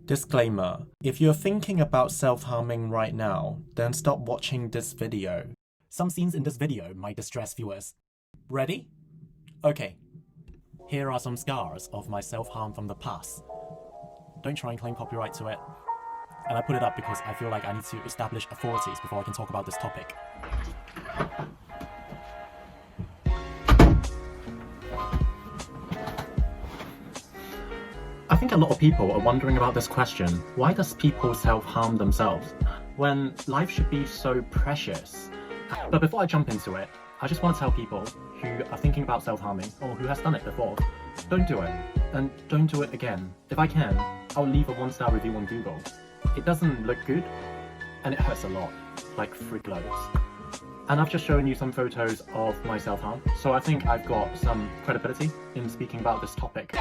Disclaimer: if you're thinking about self-harming right now, then stop watching this video. Some scenes in this video might distress viewers. Ready? Okay. Here are some scars of my self-harm from the past. Don't try and claim copyright to it. And I put it up because I feel like I need to establish authorities before I can talk about this topic. I think a lot of people are wondering about this question: why does people self-harm themselves when life should be so precious? But before I jump into it, I just want to tell people who are thinking about self-harming or who has done it before, don't do it, and don't do it again. If I can, I'll leave a 1-star review on Google. It doesn't look good, and it hurts a lot, like freak loads. And I've just shown you some photos of my self-harm, so I think I've got some credibility in speaking about this topic.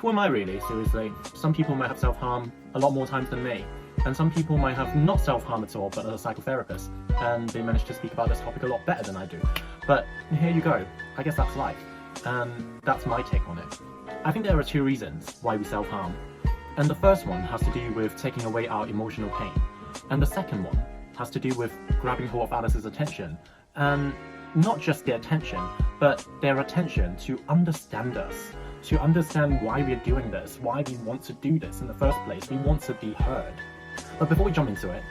Who am I really, seriously? Some people might have self-harm a lot more times than me, and some people might have not self-harm at all but are a psychotherapist, and they manage to speak about this topic a lot better than I do. But here you go, I guess that's life, and that's my take on it. I think there are 2 reasons why we self-harm, and the first one has to do with taking away our emotional pain, and the second one has to do with grabbing hold of others' attention, and not just their attention, but their attention to understand us. To understand why we're doing this, why we want to do this in the first place. We want to be heard. But before we jump into it,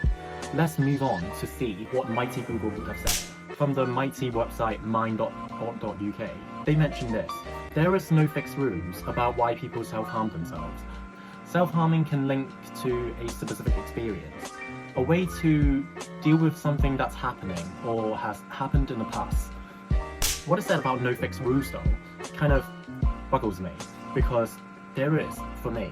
let's move on to see what mighty Google would have said. From the mighty website mind.org.uk, they mention this: there is no fixed rules about why people self-harm themselves. Self-harming can link to a specific experience, a way to deal with something that's happening or has happened in the past. What is said about no fixed rules though kind of buggles me, because there is for me.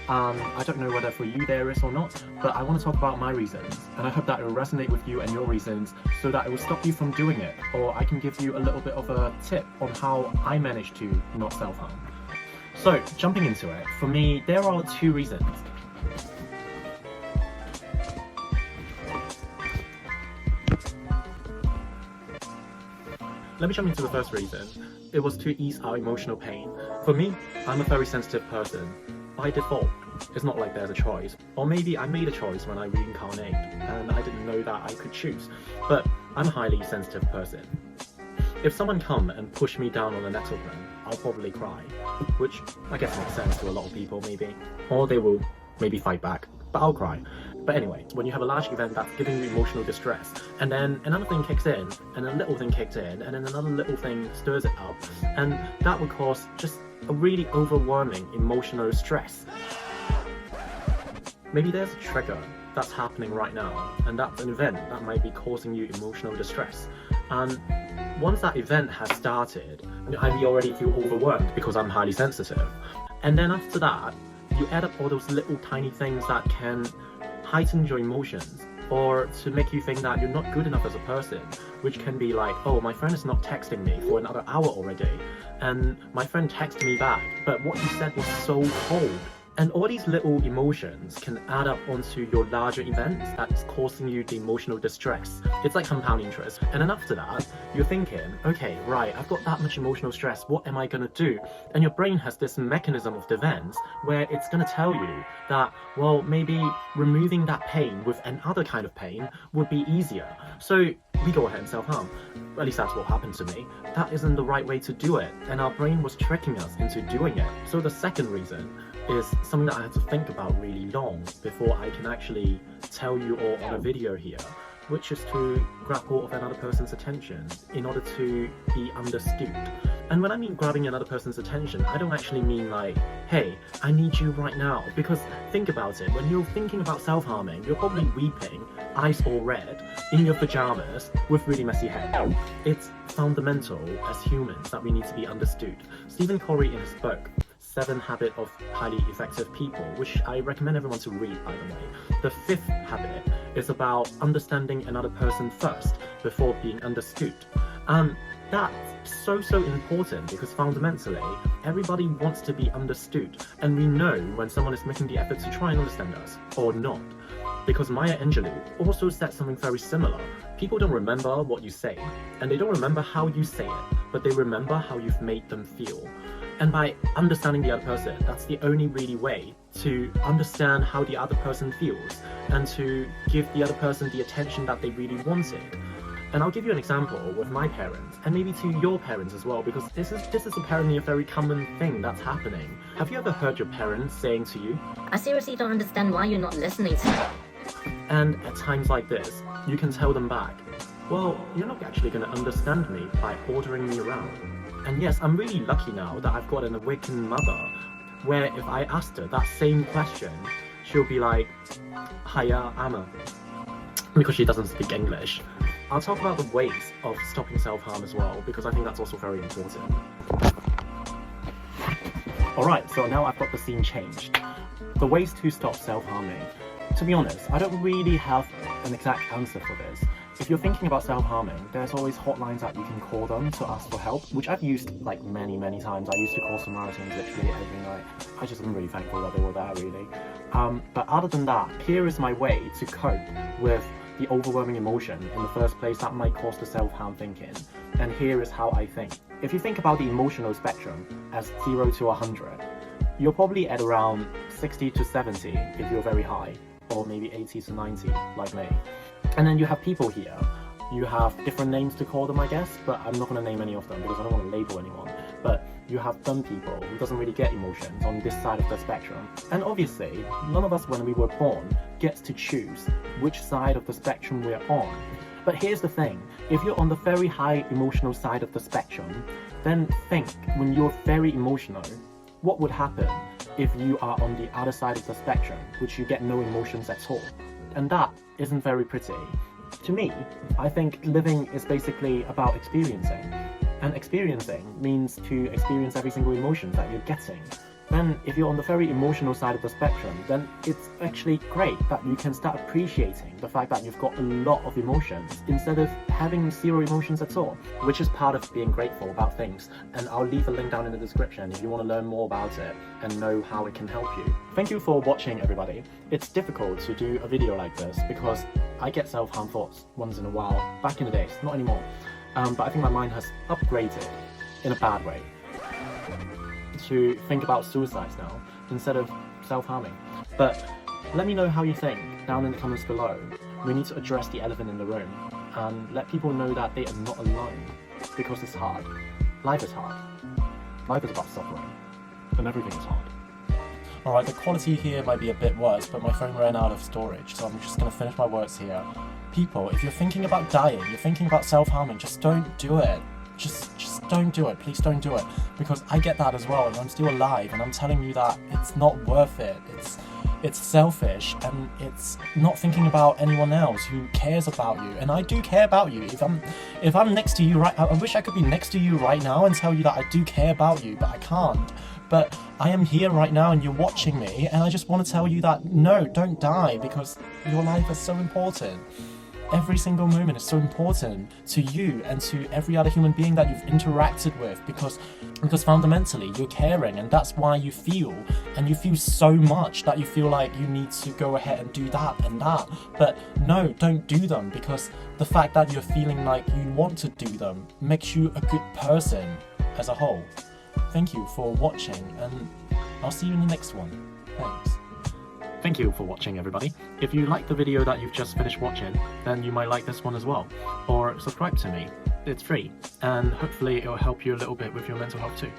I don't know whether for you there is or not, but I want to talk about my reasons, and I hope that it will resonate with you and your reasons so that it will stop you from doing it, or I can give you a little bit of a tip on how I managed to not self-harm. So, jumping into it, for me there are 2 reasons. Let me jump into the first reason. It was to ease our emotional pain. For me, I'm a very sensitive person. By default, it's not like there's a choice. Or maybe I made a choice when I reincarnate, and I didn't know that I could choose. But I'm a highly sensitive person. If someone come and push me down on the nettle bed, I'll probably cry. Which I guess makes sense to a lot of people maybe. Or they will maybe fight back, but I'll cry. But anyway, when you have a large event that's giving you emotional distress, and then another thing kicks in, and a little thing kicks in, and then another little thing stirs it up, and that would cause just a really overwhelming emotional stress. Maybe there's a trigger that's happening right now, and that's an event that might be causing you emotional distress. And once that event has started, I may already feel overwhelmed because I'm highly sensitive. And then after that, you add up all those little tiny things that can heighten your emotions, or to make you think that you're not good enough as a person, which can be like, oh, my friend is not texting me for another hour already, and my friend texted me back, but what you said was so cold. And all these little emotions can add up onto your larger events that's causing you the emotional distress. It's like compound interest. And then after that, you're thinking, okay, right, I've got that much emotional stress, what am I gonna do? And your brain has this mechanism of defense where it's gonna tell you that, well, maybe removing that pain with another kind of pain would be easier. So we go ahead and self-harm. At least that's what happened to me. That isn't the right way to do it, and our brain was tricking us into doing it. So the second reason is something that I had to think about really long before I can actually tell you all on a video here, which is to grab hold of another person's attention in order to be understood. And when I mean grabbing another person's attention, I don't actually mean like, hey, I need you right now. Because think about it, when you're thinking about self-harming, you're probably weeping, eyes all red, in your pajamas, with really messy hair. It's fundamental as humans that we need to be understood. Stephen Covey in his book, 7 Habits of Highly Effective People, which I recommend everyone to read, by the way. The 5th habit is about understanding another person first before being understood. And that's so important, because fundamentally, everybody wants to be understood. And we know when someone is making the effort to try and understand us, or not. Because Maya Angelou also said something very similar. People don't remember what you say, and they don't remember how you say it, but they remember how you've made them feel. And by understanding the other person, that's the only really way to understand how the other person feels and to give the other person the attention that they really wanted. And I'll give you an example with my parents, and maybe to your parents as well, because this is apparently a very common thing that's happening. Have you ever heard your parents saying to you, I seriously don't understand why you're not listening to me. and at times like this, you can tell them back, well, you're not actually going to understand me by ordering me around. And yes, I'm really lucky now that I've got an awakened mother, where if I asked her that same question, she'll be like, hiya, Amma, because she doesn't speak English. I'll talk about the ways of stopping self-harm as well, because I think that's also very important. Alright, so now I've got the scene changed. The ways to stop self-harming. To be honest, I don't really have an exact answer for this. If you're thinking about self-harming, there's always hotlines that you can call them to ask for help, which I've used like many times. I used to call Samaritans literally every night. I just am really thankful that they were there, really. But other than that, here is my way to cope with the overwhelming emotion in the first place that might cause the self-harm thinking. And here is how I think. If you think about the emotional spectrum as 0 to 100, you're probably at around 60 to 70 if you're very high, or maybe 80 to 90 like me. And then you have people here. You have different names to call them, I guess, but I'm not going to name any of them because I don't want to label anyone. But you have dumb people who doesn't really get emotions on this side of the spectrum. And obviously, none of us when we were born gets to choose which side of the spectrum we're on. But here's the thing, if you're on the very high emotional side of the spectrum, then think, when you're very emotional, what would happen if you are on the other side of the spectrum, which you get no emotions at all? And that isn't very pretty. To me, I think living is basically about experiencing. And experiencing means to experience every single emotion that you're getting. Then if you're on the very emotional side of the spectrum, then it's actually great that you can start appreciating the fact that you've got a lot of emotions instead of having 0 emotions at all, which is part of being grateful about things. And I'll leave a link down in the description if you want to learn more about it and know how it can help you. Thank you for watching, everybody. It's difficult to do a video like this because I get self-harm thoughts once in a while, back in the days, not anymore. But I think my mind has upgraded in a bad way to think about suicides now instead of self-harming. But let me know how you think down in the comments below. We need to address the elephant in the room and let people know that they are not alone, because it's hard. Life is hard. Life is about suffering, and everything is hard. Alright, the quality here might be a bit worse, but my phone ran out of storage, so I'm just going to finish my words here. People, if you're thinking about dying, you're thinking about self-harming, just don't do it. Just don't do it. Please don't do it. Because I get that as well, and I'm still alive, and I'm telling you that it's not worth it. It's selfish, and it's not thinking about anyone else who cares about you. And I do care about you. If I'm next to you right, I wish I could be next to you right now and tell you that I do care about you, but I can't. But I am here right now and you're watching me, and I just want to tell you that no, don't die, because your life is so important. Every single moment is so important to you and to every other human being that you've interacted with, because fundamentally you're caring, and that's why you feel so much that you feel like you need to go ahead and do that and that. But no, don't do them, because the fact that you're feeling like you want to do them makes you a good person as a whole. Thank you for watching, and I'll see you in the next one. Thanks. Thank you for watching, everybody. If you liked the video that you've just finished watching, then you might like this one as well. Or subscribe to me. It's free, and hopefully it will help you a little bit with your mental health too.